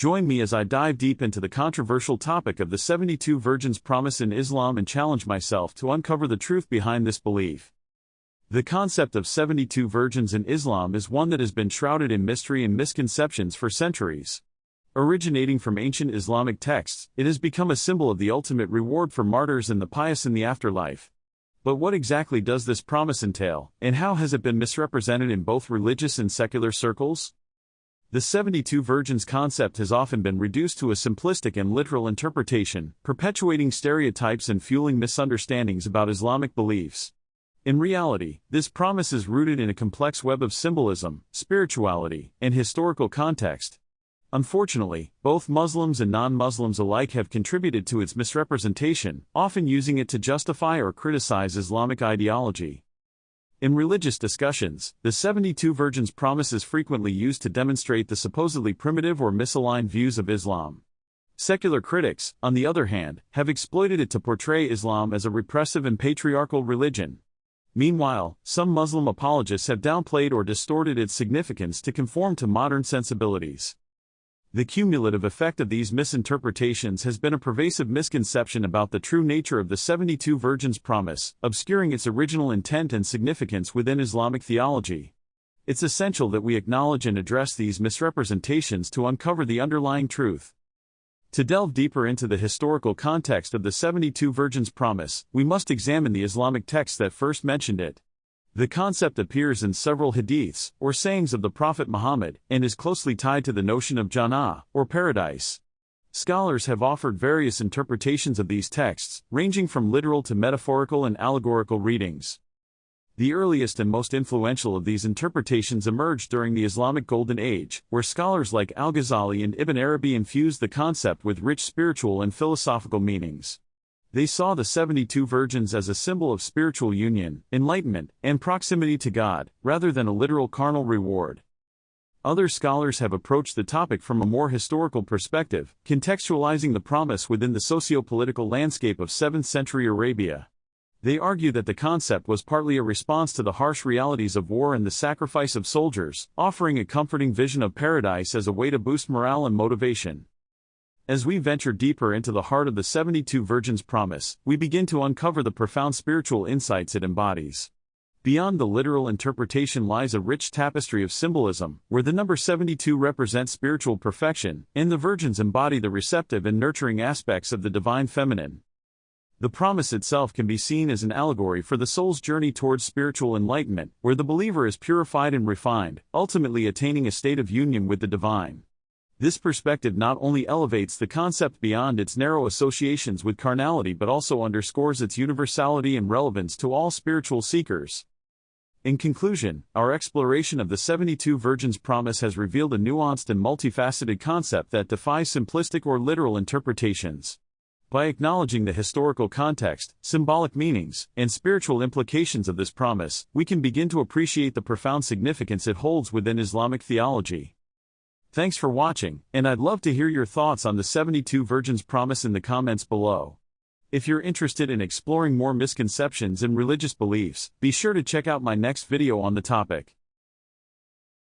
Join me as I dive deep into the controversial topic of the 72 Virgins promise in Islam and challenge myself to uncover the truth behind this belief. The concept of 72 virgins in Islam is one that has been shrouded in mystery and misconceptions for centuries. Originating from ancient Islamic texts, it has become a symbol of the ultimate reward for martyrs and the pious in the afterlife. But what exactly does this promise entail, and how has it been misrepresented in both religious and secular circles? The 72 virgins concept has often been reduced to a simplistic and literal interpretation, perpetuating stereotypes and fueling misunderstandings about Islamic beliefs. In reality, this promise is rooted in a complex web of symbolism, spirituality, and historical context. Unfortunately, both Muslims and non-Muslims alike have contributed to its misrepresentation, often using it to justify or criticize Islamic ideology. In religious discussions, the 72 virgins promise is frequently used to demonstrate the supposedly primitive or misaligned views of Islam. Secular critics, on the other hand, have exploited it to portray Islam as a repressive and patriarchal religion. Meanwhile, some Muslim apologists have downplayed or distorted its significance to conform to modern sensibilities. The cumulative effect of these misinterpretations has been a pervasive misconception about the true nature of the 72 virgins promise, obscuring its original intent and significance within Islamic theology. It's essential that we acknowledge and address these misrepresentations to uncover the underlying truth. To delve deeper into the historical context of the 72 virgins promise, we must examine the Islamic texts that first mentioned it. The concept appears in several hadiths, or sayings of the Prophet Muhammad, and is closely tied to the notion of Jannah, or paradise. Scholars have offered various interpretations of these texts, ranging from literal to metaphorical and allegorical readings. The earliest and most influential of these interpretations emerged during the Islamic Golden Age, where scholars like Al-Ghazali and Ibn Arabi infused the concept with rich spiritual and philosophical meanings. They saw the 72 virgins as a symbol of spiritual union, enlightenment, and proximity to God, rather than a literal carnal reward. Other scholars have approached the topic from a more historical perspective, contextualizing the promise within the socio-political landscape of 7th century Arabia. They argue that the concept was partly a response to the harsh realities of war and the sacrifice of soldiers, offering a comforting vision of paradise as a way to boost morale and motivation. As we venture deeper into the heart of the 72 virgins promise, we begin to uncover the profound spiritual insights it embodies. Beyond the literal interpretation lies a rich tapestry of symbolism, where the number 72 represents spiritual perfection, and the virgins embody the receptive and nurturing aspects of the divine feminine. The promise itself can be seen as an allegory for the soul's journey towards spiritual enlightenment, where the believer is purified and refined, ultimately attaining a state of union with the divine. This perspective not only elevates the concept beyond its narrow associations with carnality but also underscores its universality and relevance to all spiritual seekers. In conclusion, our exploration of the 72 virgins promise has revealed a nuanced and multifaceted concept that defies simplistic or literal interpretations. By acknowledging the historical context, symbolic meanings, and spiritual implications of this promise, we can begin to appreciate the profound significance it holds within Islamic theology. Thanks for watching, and I'd love to hear your thoughts on the 72 virgins promise in the comments below. If you're interested in exploring more misconceptions and religious beliefs, be sure to check out my next video on the topic.